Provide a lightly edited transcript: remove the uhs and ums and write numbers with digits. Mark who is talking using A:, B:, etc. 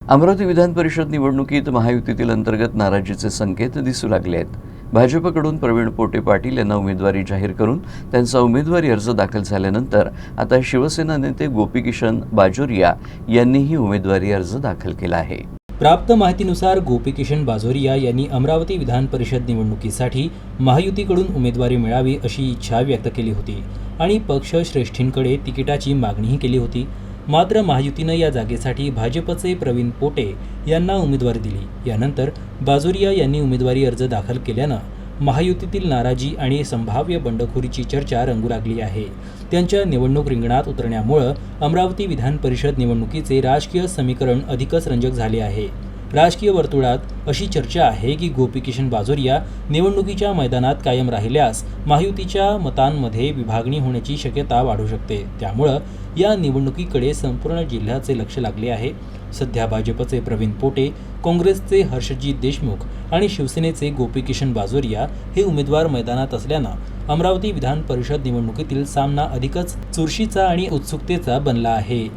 A: अमरावती विधान परिषद निवडणुकीत महायुतीतील अंतर्गत नाराजीचे संकेत दिसू लागले आहेत। भाजपकडून प्रवीण पोटे पाटील यांना उमेदवारी जाहीर करून त्यांचा उमेदवारी अर्ज दाखल झाल्यानंतर आता शिवसेना नेते गोपीकिशन बाजोरिया यांनीही उमेदवारी अर्ज दाखल केला आहे।
B: प्राप्त माहितीनुसार गोपीकिशन बाजोरिया यांनी अमरावती विधान परिषद निवडणुकीसाठी महायुतीकडून उमेदवारी मिळावी अशी इच्छा व्यक्त केली होती आणि पक्ष श्रेष्ठींकडे तिकिटाची मागणीही केली होती। मात्र महायुतीनं या जागेसाठी भाजपचे प्रवीण पोटे यांना उमेदवारी दिली। यानंतर बाजोरिया यांनी उमेदवारी अर्ज दाखल केल्यानं महायुतीतील नाराजी आणि संभाव्य बंडखोरीची चर्चा रंगू लागली आहे। त्यांच्या निवडणूक रिंगणात उतरण्यामुळे अमरावती विधान परिषद निवडणुकीचे राजकीय समीकरण अधिकच रंजक झाले आहे। राजकीय वर्तुळात अशी चर्चा आहे की गोपीकिशन बाजोरिया निवडणुकीच्या मैदानात कायम राहिल्यास महायुतीच्या मतांमध्ये विभागणी होण्याची शक्यता वाढू शकते। त्यामुळे या निवडणुकीकडे संपूर्ण जिल्ह्याचे लक्ष लागले आहे। सध्या भाजपचे प्रवीण पोटे, काँग्रेसचे हर्षजित देशमुख आणि शिवसेनेचे गोपीकिशन बाजोरिया हे उमेदवार मैदानात असल्यानं अमरावती विधान परिषद निवडणुकीतील सामना अधिकच चुरशीचा आणि उत्सुकतेचा बनला आहे।